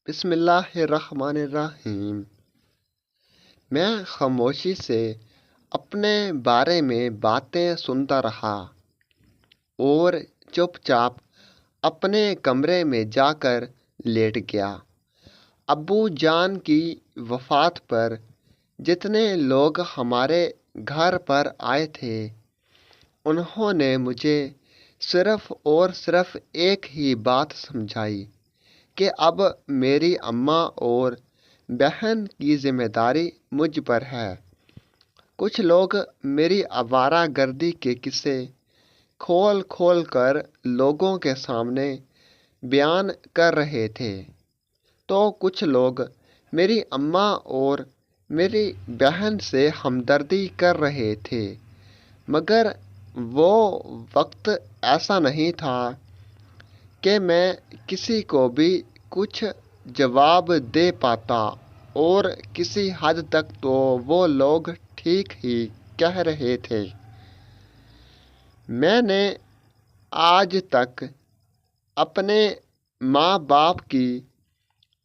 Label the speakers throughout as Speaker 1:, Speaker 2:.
Speaker 1: بسم اللہ الرحمن الرحیم۔ میں خاموشی سے اپنے بارے میں باتیں سنتا رہا اور چپ چاپ اپنے کمرے میں جا کر لیٹ گیا۔ ابو جان کی وفات پر جتنے لوگ ہمارے گھر پر آئے تھے انہوں نے مجھے صرف اور صرف ایک ہی بات سمجھائی کہ اب میری اماں اور بہن کی ذمہ داری مجھ پر ہے۔ کچھ لوگ میری آوارہ گردی کے قصے کھول کھول کر لوگوں کے سامنے بیان کر رہے تھے تو کچھ لوگ میری اماں اور میری بہن سے ہمدردی کر رہے تھے، مگر وہ وقت ایسا نہیں تھا کہ میں کسی کو بھی کچھ جواب دے پاتا، اور کسی حد تک تو وہ لوگ ٹھیک ہی کہہ رہے تھے۔ میں نے آج تک اپنے ماں باپ کی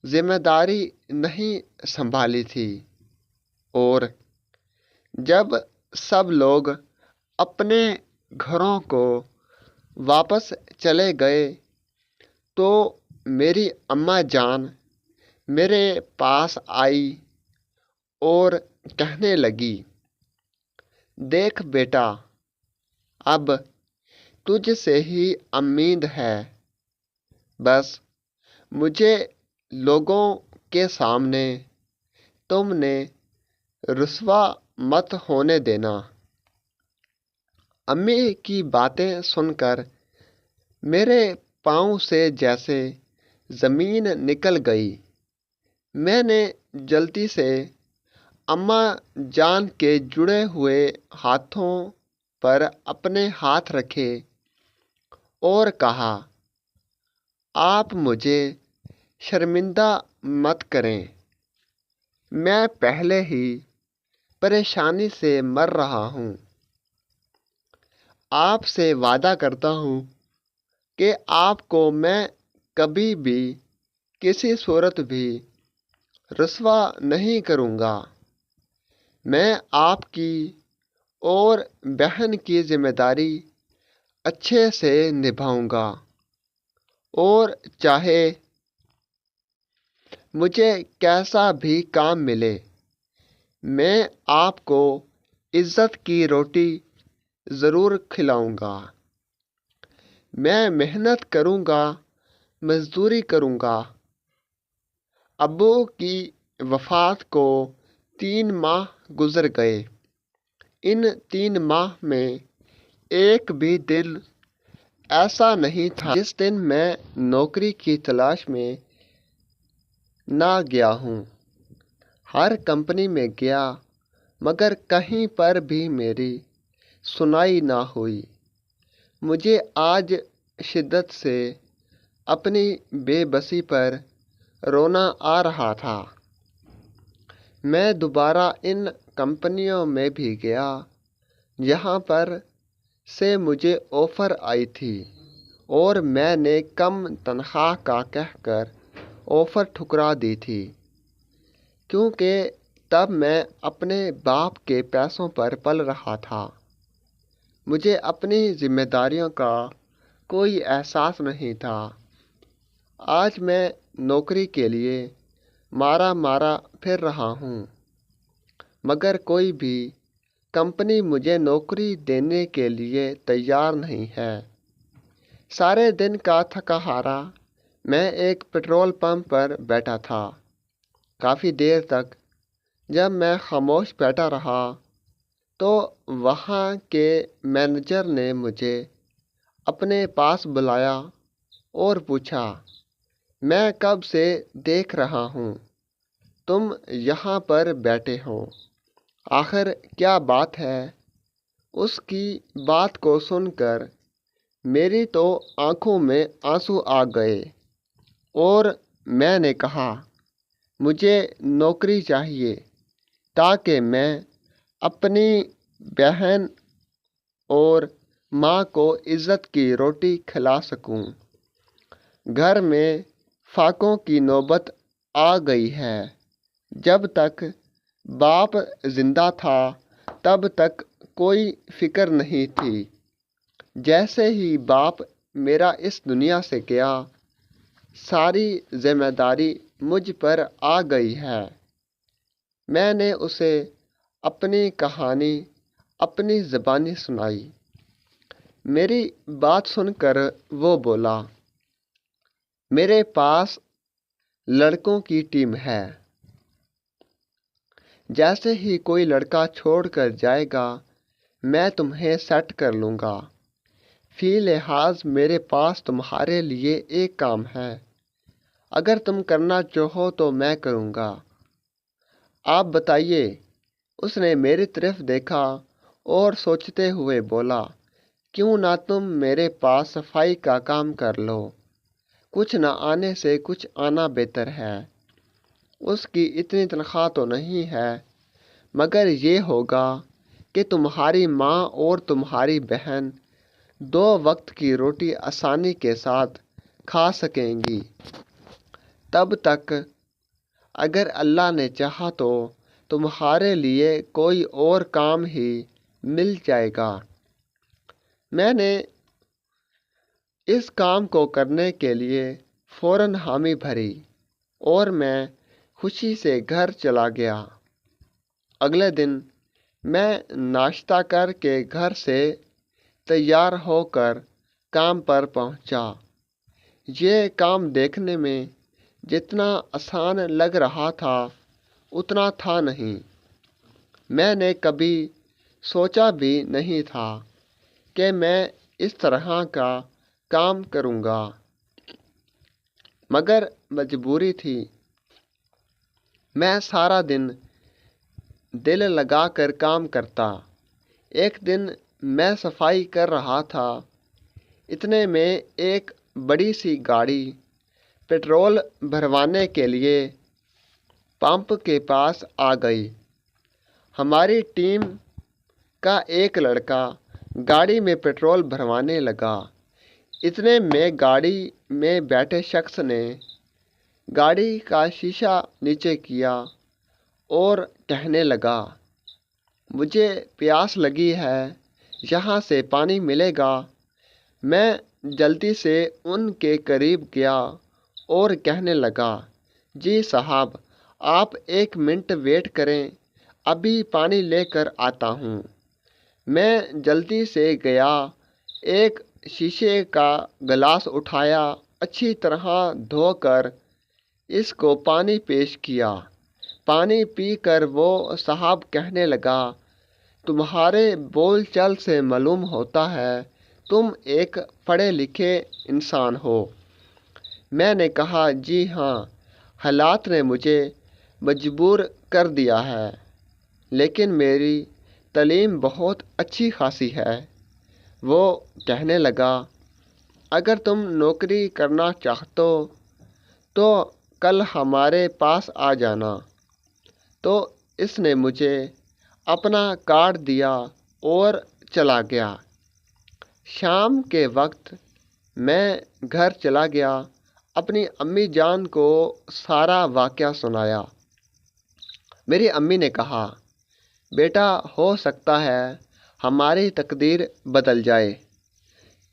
Speaker 1: ذمہ داری نہیں سنبھالی تھی، اور جب سب لوگ اپنے گھروں کو واپس چلے گئے تو میری اماں جان میرے پاس آئی اور کہنے لگی، دیکھ بیٹا، اب تجھ سے ہی امید ہے، بس مجھے لوگوں کے سامنے تم نے رسوا مت ہونے دینا۔ امی کی باتیں سن کر میرے پاؤں سے جیسے زمین نکل گئی۔ میں نے جلدی سے اماں جان کے جڑے ہوئے ہاتھوں پر اپنے ہاتھ رکھے اور کہا، آپ مجھے شرمندہ مت کریں، میں پہلے ہی پریشانی سے مر رہا ہوں۔ آپ سے وعدہ کرتا ہوں کہ آپ کو میں کبھی بھی کسی صورت بھی رسوا نہیں کروں گا۔ میں آپ کی اور بہن کی ذمہ داری اچھے سے نبھاؤں گا، اور چاہے مجھے کیسا بھی کام ملے، میں آپ کو عزت کی روٹی ضرور کھلاؤں گا۔ میں محنت کروں گا، مزدوری کروں گا۔ ابو کی وفات کو 3 ماہ گزر گئے۔ ان 3 ماہ میں ایک بھی دن ایسا نہیں تھا جس دن میں نوکری کی تلاش میں نہ گیا ہوں۔ ہر کمپنی میں گیا، مگر کہیں پر بھی میری سنائی نہ ہوئی۔ مجھے آج شدت سے اپنی بے بسی پر رونا آ رہا تھا۔ میں دوبارہ ان کمپنیوں میں بھی گیا جہاں پر سے مجھے آفر آئی تھی، اور میں نے کم تنخواہ کا کہہ کر آفر ٹھکرا دی تھی، کیونکہ تب میں اپنے باپ کے پیسوں پر پل رہا تھا۔ مجھے اپنی ذمہ داریوں کا کوئی احساس نہیں تھا۔ آج میں نوکری کے لیے مارا مارا پھر رہا ہوں، مگر کوئی بھی کمپنی مجھے نوکری دینے کے لیے تیار نہیں ہے۔ سارے دن کا تھکا ہارا میں ایک پیٹرول پمپ پر بیٹھا تھا۔ کافی دیر تک جب میں خاموش بیٹھا رہا تو وہاں کے مینیجر نے مجھے اپنے پاس بلایا اور پوچھا، میں کب سے دیکھ رہا ہوں تم یہاں پر بیٹھے ہو، آخر کیا بات ہے؟ اس کی بات کو سن کر میری تو آنکھوں میں آنسو آ گئے، اور میں نے کہا، مجھے نوکری چاہیے تاکہ میں اپنی بہن اور ماں کو عزت کی روٹی کھلا سکوں۔ گھر میں فاقوں کی نوبت آ گئی ہے۔ جب تک باپ زندہ تھا تب تک کوئی فکر نہیں تھی۔ جیسے ہی باپ میرا اس دنیا سے گیا، ساری ذمہ داری مجھ پر آ گئی ہے۔ میں نے اسے اپنی کہانی اپنی زبانی سنائی۔ میری بات سن کر وہ بولا، میرے پاس لڑکوں کی ٹیم ہے۔ جیسے ہی کوئی لڑکا چھوڑ کر جائے گا میں تمہیں سیٹ کر لوں گا۔ فی لحاظ میرے پاس تمہارے لیے ایک کام ہے۔ اگر تم کرنا چاہو تو میں کروں گا۔ آپ بتائیے۔ اس نے میری طرف دیکھا اور سوچتے ہوئے بولا، کیوں نہ تم میرے پاس صفائی کا کام کر لو؟ کچھ نہ آنے سے کچھ آنا بہتر ہے۔ اس کی اتنی تنخواہ تو نہیں ہے، مگر یہ ہوگا کہ تمہاری ماں اور تمہاری بہن 2 وقت کی روٹی آسانی کے ساتھ کھا سکیں گی۔ تب تک اگر اللہ نے چاہا تو تمہارے لیے کوئی اور کام ہی مل جائے گا۔ میں نے اس کام کو کرنے کے لیے فوراً حامی بھری اور میں خوشی سے گھر چلا گیا۔ اگلے دن میں ناشتہ کر کے گھر سے تیار ہو کر کام پر پہنچا۔ یہ کام دیکھنے میں جتنا آسان لگ رہا تھا اتنا تھا نہیں۔ میں نے کبھی سوچا بھی نہیں تھا کہ میں اس طرح کا کام کروں گا، مگر مجبوری تھی۔ میں سارا دن دل لگا کر کام کرتا۔ ایک دن میں صفائی کر رہا تھا، اتنے میں ایک بڑی سی گاڑی پٹرول بھروانے کے لیے پمپ کے پاس آ گئی۔ ہماری ٹیم کا ایک لڑکا گاڑی میں پٹرول بھروانے لگا۔ اتنے میں گاڑی میں بیٹھے شخص نے گاڑی کا شیشہ نیچے کیا اور کہنے لگا، مجھے پیاس لگی ہے، یہاں سے پانی ملے گا؟ میں جلدی سے ان کے قریب گیا اور کہنے لگا، جی صاحب، آپ 1 منٹ ویٹ کریں، ابھی پانی لے کر آتا ہوں۔ میں جلدی سے گیا، ایک شیشے کا گلاس اٹھایا، اچھی طرح دھو کر اس کو پانی پیش کیا۔ پانی پی کر وہ صاحب کہنے لگا، تمہارے بول چال سے معلوم ہوتا ہے تم ایک پڑھے لکھے انسان ہو۔ میں نے کہا، جی ہاں، حالات نے مجھے مجبور کر دیا ہے، لیکن میری تعلیم بہت اچھی خاصی ہے۔ وہ کہنے لگا، اگر تم نوکری کرنا چاہتے ہو تو کل ہمارے پاس آ جانا۔ تو اس نے مجھے اپنا کارڈ دیا اور چلا گیا۔ شام کے وقت میں گھر چلا گیا، اپنی امی جان کو سارا واقعہ سنایا۔ میری امی نے کہا، بیٹا، ہو سکتا ہے ہماری تقدیر بدل جائے۔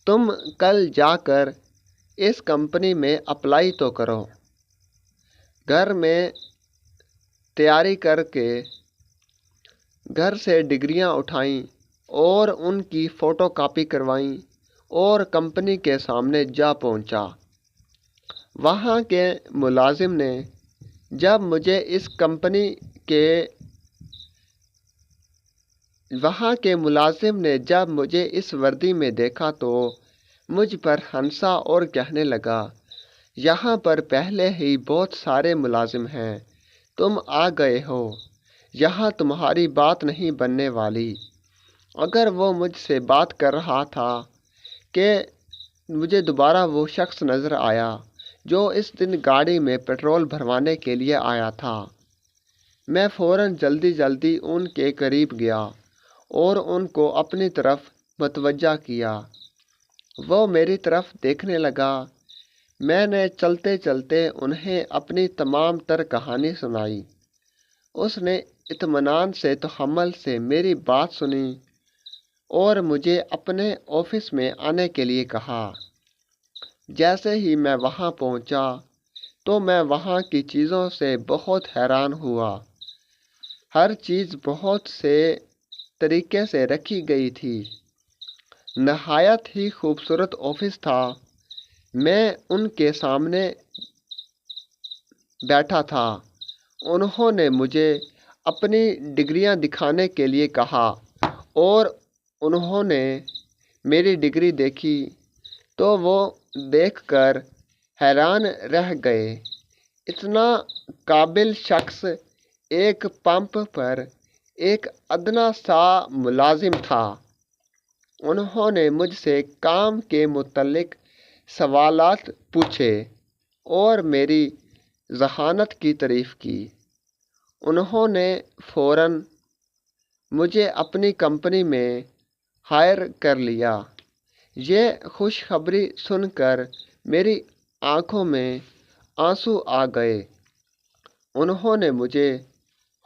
Speaker 1: تم کل جا کر اس کمپنی میں اپلائی تو کرو۔ گھر میں تیاری کر کے گھر سے ڈگریاں اٹھائیں اور ان کی فوٹو کاپی کروائیں اور کمپنی کے سامنے جا پہنچا۔ وہاں کے ملازم نے جب مجھے اس وردی میں دیکھا تو مجھ پر ہنسا اور کہنے لگا، یہاں پر پہلے ہی بہت سارے ملازم ہیں، تم آ گئے ہو، یہاں تمہاری بات نہیں بننے والی۔ اگر وہ مجھ سے بات کر رہا تھا کہ مجھے دوبارہ وہ شخص نظر آیا جو اس دن گاڑی میں پٹرول بھروانے کے لیے آیا تھا۔ میں فوراً جلدی ان کے قریب گیا اور ان کو اپنی طرف متوجہ کیا۔ وہ میری طرف دیکھنے لگا، میں نے چلتے چلتے انہیں اپنی تمام تر کہانی سنائی۔ اس نے اطمینان سے تحمل سے میری بات سنی اور مجھے اپنے آفس میں آنے کے لیے کہا۔ جیسے ہی میں وہاں پہنچا تو میں وہاں کی چیزوں سے بہت حیران ہوا۔ ہر چیز بہت سے طریقے سے رکھی گئی تھی۔ نہایت ہی خوبصورت آفس تھا۔ میں ان کے سامنے بیٹھا تھا۔ انہوں نے مجھے اپنی ڈگریاں دکھانے کے لیے کہا اور انہوں نے میری ڈگری دیکھی تو وہ دیکھ کر حیران رہ گئے۔ اتنا قابل شخص ایک پمپ پر ایک ادنیٰ سا ملازم تھا۔ انہوں نے مجھ سے کام کے متعلق سوالات پوچھے اور میری ذہانت کی تعریف کی۔ انہوں نے فوراً مجھے اپنی کمپنی میں ہائر کر لیا۔ یہ خوشخبری سن کر میری آنکھوں میں آنسو آ گئے۔ انہوں نے مجھے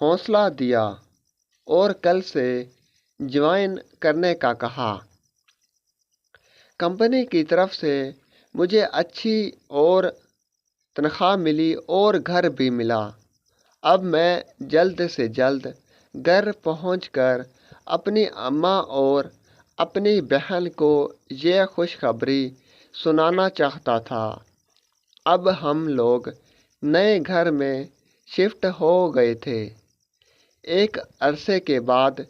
Speaker 1: حوصلہ دیا اور کل سے جوائن کرنے کا کہا۔ کمپنی کی طرف سے مجھے اچھی اور تنخواہ ملی اور گھر بھی ملا۔ اب میں جلد سے جلد گھر پہنچ کر اپنی اماں اور اپنی بہن کو یہ خوشخبری سنانا چاہتا تھا۔ اب ہم لوگ نئے گھر میں شفٹ ہو گئے تھے۔ ایک عرصے کے بعد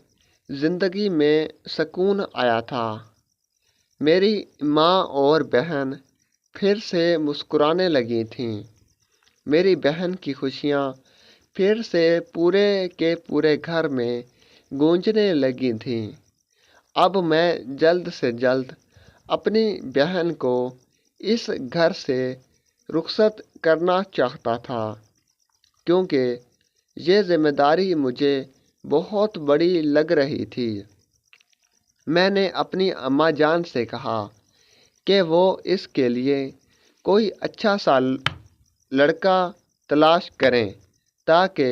Speaker 1: زندگی میں سکون آیا تھا۔ میری ماں اور بہن پھر سے مسکرانے لگی تھیں۔ میری بہن کی خوشیاں پھر سے پورے کے پورے گھر میں گونجنے لگی تھیں۔ اب میں جلد سے جلد اپنی بہن کو اس گھر سے رخصت کرنا چاہتا تھا کیونکہ یہ ذمہ داری مجھے بہت بڑی لگ رہی تھی۔ میں نے اپنی اماں جان سے کہا کہ وہ اس کے لیے کوئی اچھا سا لڑکا تلاش کریں تاکہ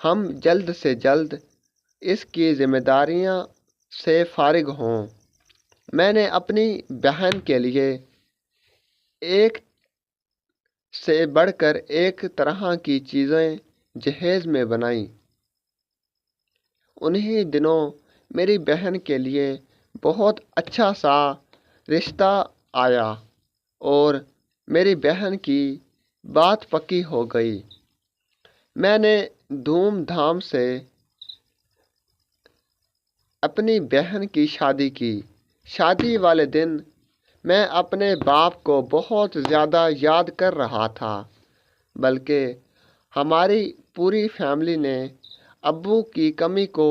Speaker 1: ہم جلد سے جلد اس کی ذمہ داریاں سے فارغ ہوں۔ میں نے اپنی بہن کے لیے ایک سے بڑھ کر ایک طرح کی چیزیں جہیز میں بنائیں۔ انہی دنوں میری بہن کے لیے بہت اچھا سا رشتہ آیا اور میری بہن کی بات پکی ہو گئی۔ میں نے دھوم دھام سے اپنی بہن کی شادی کی۔ شادی والے دن میں اپنے باپ کو بہت زیادہ یاد کر رہا تھا، بلکہ ہماری پوری فیملی نے ابو کی کمی کو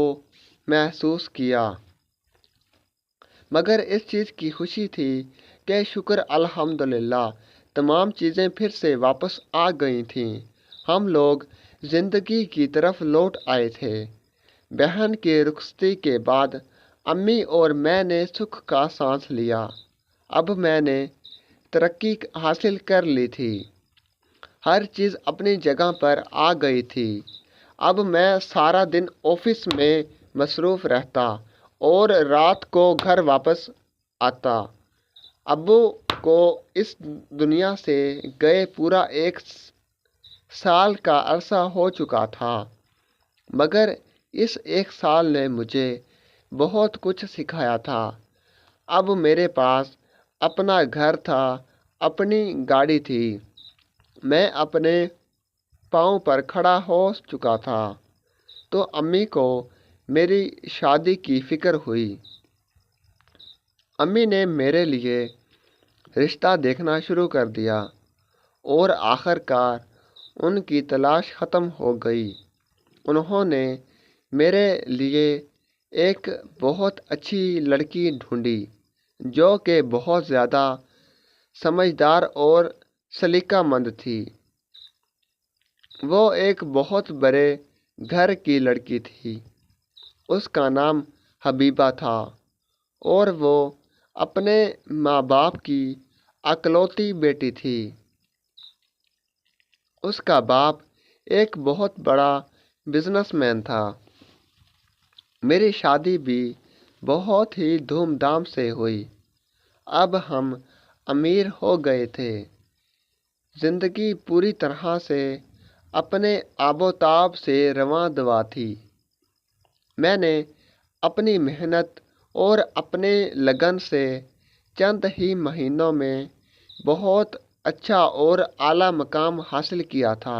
Speaker 1: محسوس کیا۔ مگر اس چیز کی خوشی تھی کہ شکر الحمدللہ تمام چیزیں پھر سے واپس آ گئی تھیں۔ ہم لوگ زندگی کی طرف لوٹ آئے تھے۔ بہن کی رخصتی کے بعد امی اور میں نے سکھ کا سانس لیا۔ اب میں نے ترقی حاصل کر لی تھی۔ ہر چیز اپنی جگہ پر آ گئی تھی۔ اب میں سارا دن آفس میں مصروف رہتا اور رات کو گھر واپس آتا۔ ابو کو اس دنیا سے گئے پورا 1 سال کا عرصہ ہو چکا تھا، مگر اس 1 سال نے مجھے بہت کچھ سکھایا تھا۔ اب میرے پاس اپنا گھر تھا، اپنی گاڑی تھی، میں اپنے پاؤں پر کھڑا ہو چکا تھا۔ تو امی کو میری شادی کی فکر ہوئی۔ امی نے میرے لیے رشتہ دیکھنا شروع کر دیا اور آخر کار ان کی تلاش ختم ہو گئی۔ انہوں نے میرے لیے ایک بہت اچھی لڑکی ڈھونڈی جو کہ بہت زیادہ سمجھدار اور سلیقہ مند تھی۔ وہ ایک بہت بڑے گھر کی لڑکی تھی۔ اس کا نام حبیبہ تھا اور وہ اپنے ماں باپ کی اکلوتی بیٹی تھی۔ اس کا باپ ایک بہت بڑا بزنس مین تھا۔ میری شادی بھی بہت ہی دھوم دھام سے ہوئی۔ اب ہم امیر ہو گئے تھے۔ زندگی پوری طرح سے اپنے آب و تاب سے رواں دواں تھی۔ میں نے اپنی محنت اور اپنے لگن سے چند ہی مہینوں میں بہت اچھا اور اعلیٰ مقام حاصل کیا تھا۔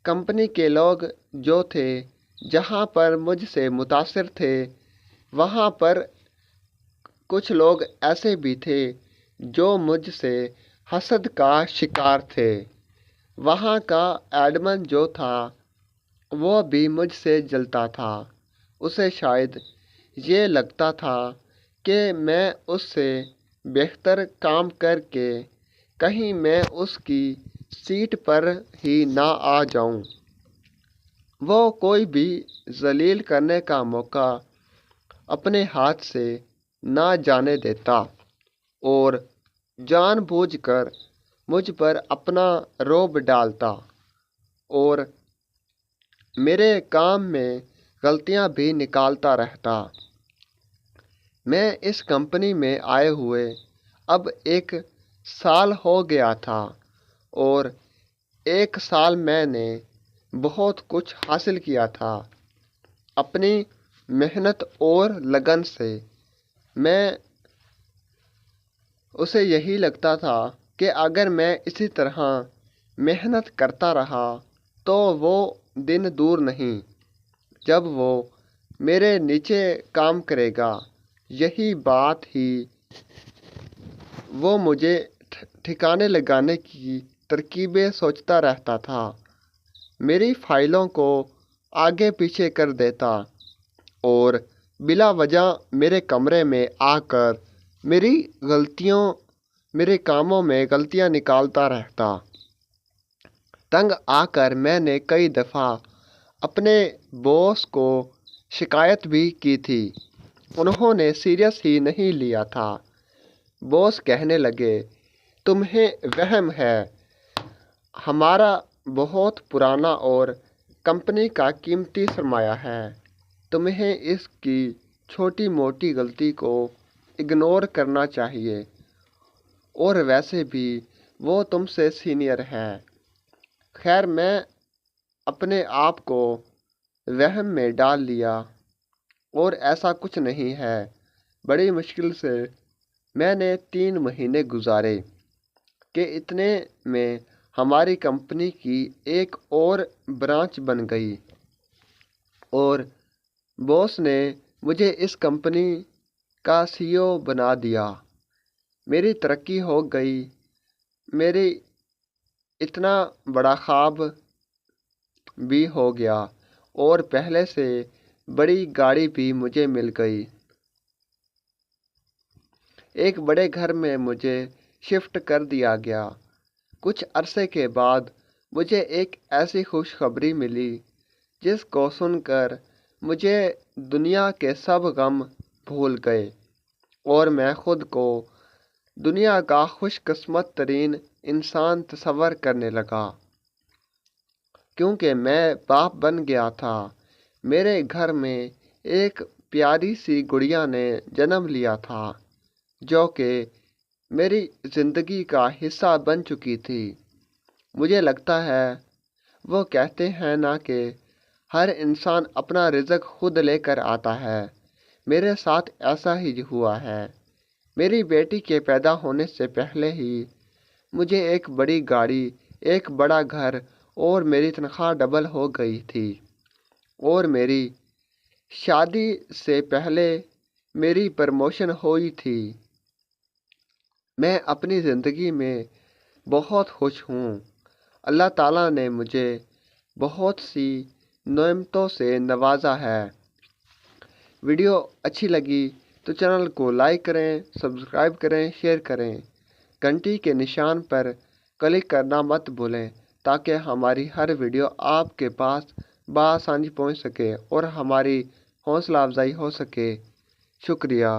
Speaker 1: کمپنی کے لوگ جو تھے جہاں پر مجھ سے متاثر تھے، وہاں پر کچھ لوگ ایسے بھی تھے جو مجھ سے حسد کا شکار تھے۔ وہاں کا ایڈمن جو تھا وہ بھی مجھ سے جلتا تھا۔ اسے شاید یہ لگتا تھا کہ میں اس سے بہتر کام کر کے کہیں میں اس کی سیٹ پر ہی نہ آ جاؤں۔ وہ کوئی بھی ذلیل کرنے کا موقع اپنے ہاتھ سے نہ جانے دیتا اور جان بوجھ کر مجھ پر اپنا رعب ڈالتا اور میرے کام میں غلطیاں بھی نکالتا رہتا۔ میں اس کمپنی میں آئے ہوئے اب 1 سال ہو گیا تھا اور 1 سال میں نے بہت کچھ حاصل کیا تھا اپنی محنت اور لگن سے۔ میں اسے یہی لگتا تھا کہ اگر میں اسی طرح محنت کرتا رہا تو وہ دن دور نہیں جب وہ میرے نیچے کام کرے گا۔ یہی بات ہی وہ مجھے ٹھکانے لگانے کی ترکیبیں سوچتا رہتا تھا، میری فائلوں کو آگے پیچھے کر دیتا اور بلا وجہ میرے کمرے میں آ کر میرے کاموں میں غلطیاں نکالتا رہتا۔ تنگ آ کر میں نے کئی دفعہ اپنے باس کو شکایت بھی کی تھی۔ انہوں نے سیریس ہی نہیں لیا تھا۔ باس کہنے لگے، تمہیں وہم ہے، ہمارا بہت پرانا اور کمپنی کا قیمتی سرمایہ ہے، تمہیں اس کی چھوٹی موٹی غلطی کو اگنور کرنا چاہیے، اور ویسے بھی وہ تم سے سینئر ہے۔ خیر میں اپنے آپ کو وہم میں ڈال لیا اور ایسا کچھ نہیں ہے۔ بڑی مشکل سے میں نے 3 مہینے گزارے کہ اتنے میں ہماری کمپنی کی ایک اور برانچ بن گئی اور باس نے مجھے اس کمپنی کا CEO بنا دیا۔ میری ترقی ہو گئی، میری اتنا بڑا خواب بھی ہو گیا اور پہلے سے بڑی گاڑی بھی مجھے مل گئی۔ ایک بڑے گھر میں مجھے شفٹ کر دیا گیا۔ کچھ عرصے کے بعد مجھے ایک ایسی خوشخبری ملی جس کو سن کر مجھے دنیا کے سب غم بھول گئے اور میں خود کو دنیا کا خوش قسمت ترین انسان تصور کرنے لگا، کیونکہ میں باپ بن گیا تھا۔ میرے گھر میں ایک پیاری سی گڑیا نے جنم لیا تھا جو کہ میری زندگی کا حصہ بن چکی تھی۔ مجھے لگتا ہے وہ کہتے ہیں نا کہ ہر انسان اپنا رزق خود لے کر آتا ہے، میرے ساتھ ایسا ہی ہوا ہے۔ میری بیٹی کے پیدا ہونے سے پہلے ہی مجھے ایک بڑی گاڑی، ایک بڑا گھر اور میری تنخواہ ڈبل ہو گئی تھی، اور میری شادی سے پہلے میری پروموشن ہوئی تھی۔ میں اپنی زندگی میں بہت خوش ہوں۔ اللہ تعالیٰ نے مجھے بہت سی نعمتوں سے نوازا ہے۔ ویڈیو اچھی لگی تو چینل کو لائک کریں، سبسکرائب کریں، شیئر کریں۔ گھنٹی کے نشان پر کلک کرنا مت بھولیں تاکہ ہماری ہر ویڈیو آپ کے پاس بآسانی پہنچ سکے اور ہماری حوصلہ افزائی ہو سکے۔ شکریہ۔